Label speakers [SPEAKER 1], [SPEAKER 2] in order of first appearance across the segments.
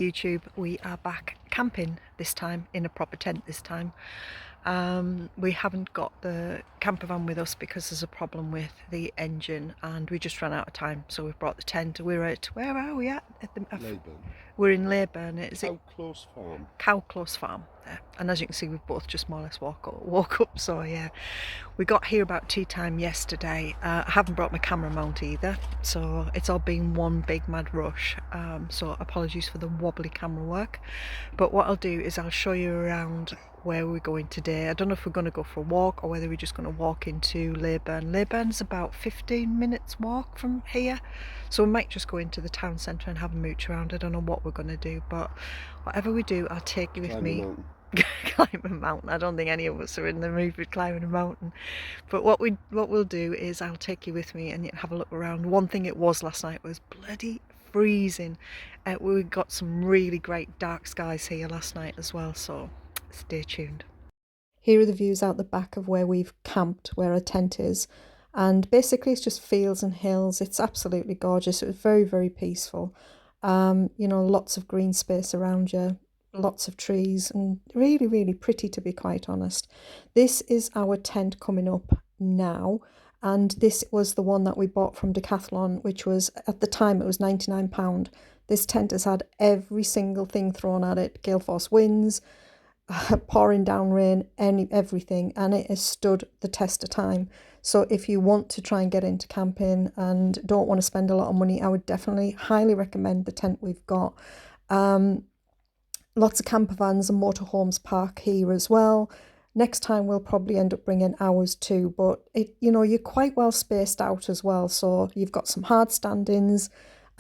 [SPEAKER 1] YouTube, we are back camping this time, in a proper tent this time. We haven't got the camper van with us because there's a problem with the engine and we just ran out of time, so we've brought the tent. We're at, where are we at the
[SPEAKER 2] Leyburn.
[SPEAKER 1] We're in Leyburn. Is it
[SPEAKER 2] Close Farm?
[SPEAKER 1] Close Farm there. And as you can see, we've both just more or less woke up. So yeah, we got here about tea time yesterday. I haven't brought my camera mount either, so it's all been one big mad rush. So apologies for the wobbly camera work, but what I'll do is I'll show you around where we're going today. I don't know if we're going to go for a walk or whether we're just going to walk into Leyburn. Leyburn's about 15 minutes walk from here, so we might just go into the town centre and have a mooch around. I don't know what we're going to do, but whatever we do, I'll take you with me. Climb a mountain. I don't think any of us are in the mood for climbing a mountain, but what we'll do is I'll take you with me and you have a look around. One thing it was last night was bloody freezing. We got some really great dark skies here last night as well, so stay tuned. Here are the views out the back of where we've camped, where our tent is, and basically it's just fields and hills. It's absolutely gorgeous. It was very, very peaceful. You know, lots of green space around you, lots of trees, and really, really pretty, to be quite honest. This is our tent coming up now, and this was the one that we bought from Decathlon, which was, at the time, it was £99. This tent has had every single thing thrown at it: gale force winds, pouring down rain, everything, and it has stood the test of time. So if you want to try and get into camping and don't want to spend a lot of money, I would definitely highly recommend the tent we've got. Lots of camper vans and motorhomes park here as well. Next time we'll probably end up bringing ours too, but you're quite well spaced out as well. So you've got some hard standings,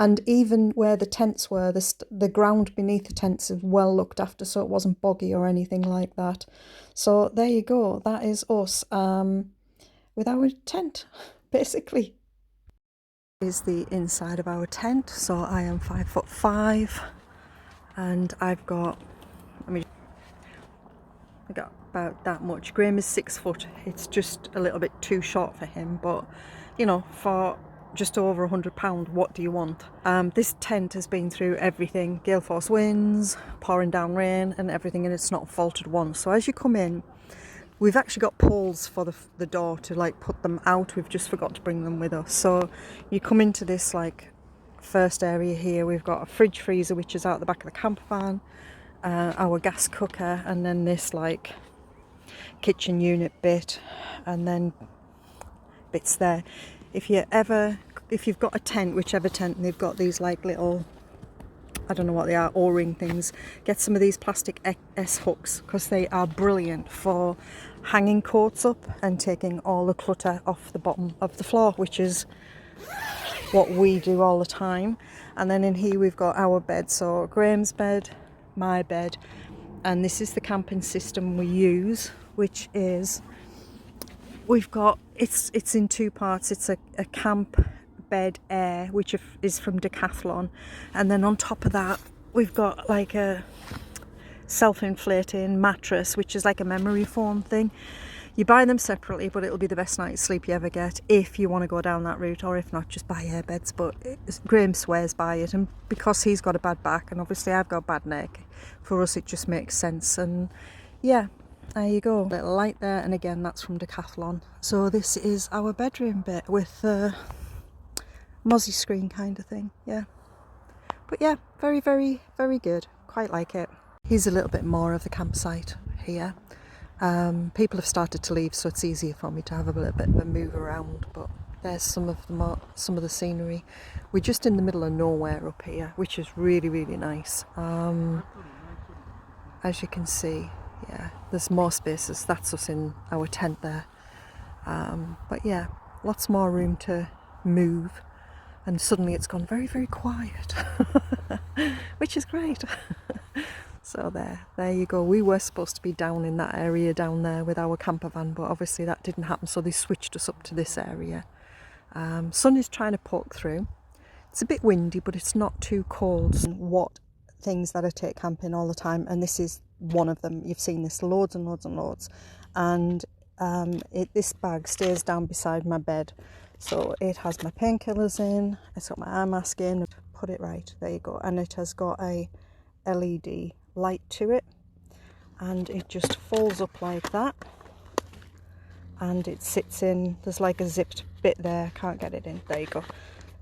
[SPEAKER 1] and even where the tents were, the ground beneath the tents is well looked after, so it wasn't boggy or anything like that. So there you go. That is us with our tent, basically. This is the inside of our tent. So I am 5'5", and I've got about that much. Graham is 6 foot. It's just a little bit too short for him, but for just over £100, what do you want? This tent has been through everything: gale force winds, pouring down rain, and everything, and it's not faltered once. So as you come in, we've actually got poles for the door to put them out. We've just forgot to bring them with us. So you come into this first area here. We've got a fridge freezer, which is out the back of the camper van, our gas cooker, and then this kitchen unit bit, and then bits there. If you've got a tent, whichever tent, and they've got these little, I don't know what they are, O-ring things, get some of these plastic S hooks, because they are brilliant for hanging coats up and taking all the clutter off the bottom of the floor, which is what we do all the time. And then in here we've got our bed, so Graham's bed, my bed, and this is the camping system we use, which is, we've got, it's in two parts. It's a camp bed air, which is from Decathlon, and then on top of that we've got a self-inflating mattress, which is like a memory foam thing. You buy them separately, but it'll be the best night's sleep you ever get if you want to go down that route, or if not, just buy air beds. But Graham swears by it, and because he's got a bad back and obviously I've got a bad neck, for us it just makes sense. And yeah, there you go, little light there, and again, that's from Decathlon. So this is our bedroom bit with mozzie screen kind of thing. Yeah, but yeah, very, very, very good. Quite like it. Here's a little bit more of the campsite here. People have started to leave, so it's easier for me to have a little bit of a move around, but there's some of the scenery. We're just in the middle of nowhere up here, which is really, really nice. As you can see, yeah, there's more spaces. That's us in our tent there. But yeah, lots more room to move, and suddenly it's gone very, very quiet, which is great. So there you go. We were supposed to be down in that area down there with our camper van, but obviously that didn't happen, so they switched us up to this area. Sun is trying to poke through. It's a bit windy, but it's not too cold. What things that I take camping all the time, and this is one of them. You've seen this loads and loads and loads, and this bag stays down beside my bed, so it has my painkillers in, it's got my eye mask in. Put it right, there you go. And it has got a LED light to it, and it just folds up like that, and it sits in, there's like a zipped bit there, can't get it in, there you go.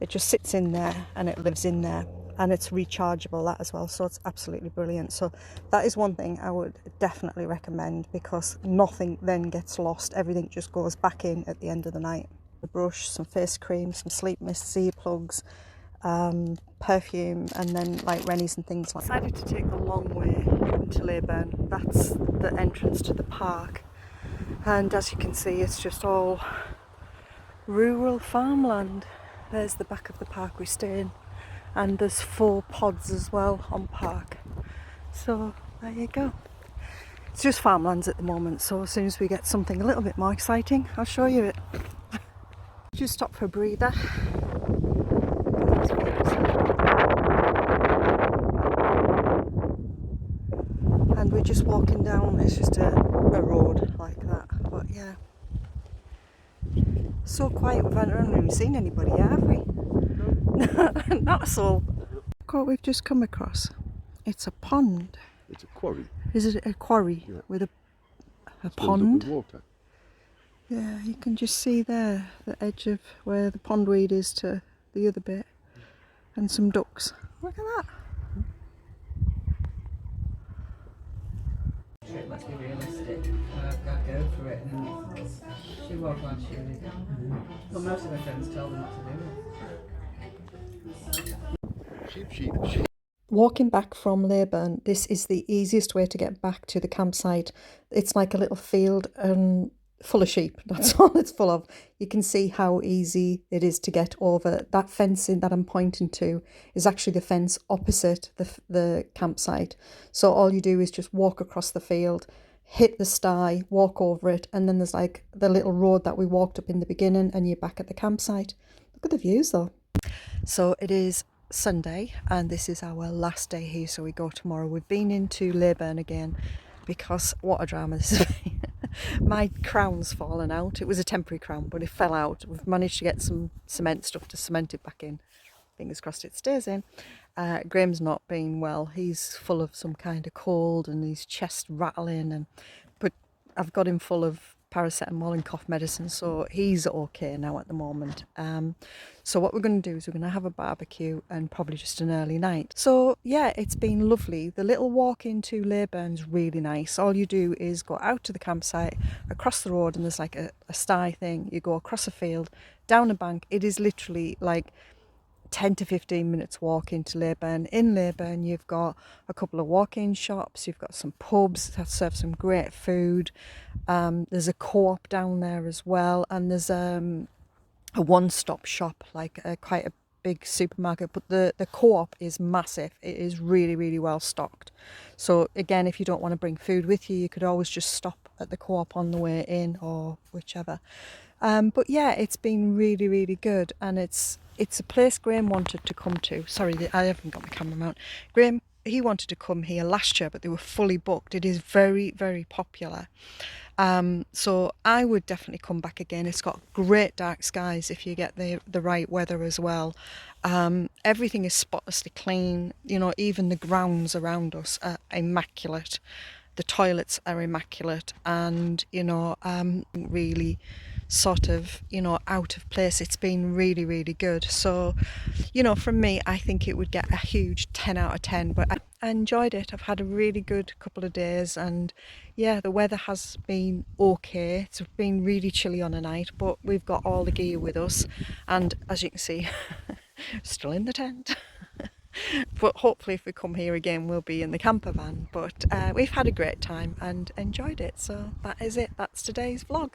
[SPEAKER 1] It just sits in there and it lives in there, and it's rechargeable, that as well, so it's absolutely brilliant. So that is one thing I would definitely recommend, because nothing then gets lost, everything just goes back in at the end of the night. A brush, some face cream, some sleep mists, earplugs, perfume, and then like Rennies and things like that. I decided to take the long way into Leyburn. That's the entrance to the park, and as you can see, it's just all rural farmland. There's the back of the park we stay in, and there's 4 pods as well on park, so there you go. It's just farmlands at the moment, so as soon as we get something a little bit more exciting, I'll show you it. Just stop for a breather. And we're just walking down, it's just a road like that, but yeah. So quiet, we haven't even seen anybody yet, have we? No. Not a soul. Look what we've just come across. It's a pond.
[SPEAKER 2] It's a quarry.
[SPEAKER 1] Is it a quarry? Yeah. With a pond?
[SPEAKER 2] With water.
[SPEAKER 1] Yeah, you can just see there the edge of where the pondweed is to the other bit, and some ducks. Look at that.
[SPEAKER 3] Let's be realistic. I've got to go for it. And she was glad she really did. But most of her friends told her not to do it.
[SPEAKER 2] Sheep.
[SPEAKER 1] Walking back from Leyburn, this is the easiest way to get back to the campsite. It's like a little field full of sheep. That's all it's full of. You can see how easy it is to get over. That fencing that I'm pointing to is actually the fence opposite the campsite. So all you do is just walk across the field, hit the sty, walk over it, and then there's like the little road that we walked up in the beginning, and you're back at the campsite. Look at the views though. So it is Sunday, and this is our last day here, so we go tomorrow. We've been into Leyburn again because what a drama this is. My crown's fallen out. It was a temporary crown, but it fell out. We've managed to get some cement stuff to cement it back in. Fingers crossed it stays in. Graham's not been well. He's full of some kind of cold and his chest rattling, but I've got him full of paracetamol and cough medicine, so he's okay now at the moment. So what we're going to do is we're going to have a barbecue and probably just an early night. So yeah, it's been lovely. The little walk into Leyburn's really nice. All you do is go out to the campsite, across the road, and there's like a sty thing. You go across a field, down a bank. It is literally like 10 to 15 minutes walk into Leyburn. In Leyburn you've got a couple of walk-in shops, you've got some pubs that serve some great food, there's a co-op down there as well, and there's a one-stop shop, like quite a big supermarket, but the co-op is massive. It is really well stocked. So again, if you don't want to bring food with you, you could always just stop at the co-op on the way in or whichever. But yeah, it's been really good, and it's a place Graham wanted to come to. Sorry, I haven't got my camera mount. Graham, he wanted to come here last year, but they were fully booked. It is very popular. So I would definitely come back again. It's got great dark skies if you get the right weather as well. Everything is spotlessly clean. You know, even the grounds around us are immaculate. The toilets are immaculate, and you know, really sort of, you know, out of place. It's been really good. So, you know, from me, I think it would get a huge 10 out of 10, but I enjoyed it. I've had a really good couple of days, and yeah, the weather has been okay. It's been really chilly on a night, but we've got all the gear with us, and as you can see, still in the tent. But hopefully if we come here again, we'll be in the camper van. But we've had a great time and enjoyed it. So that is it. That's today's vlog.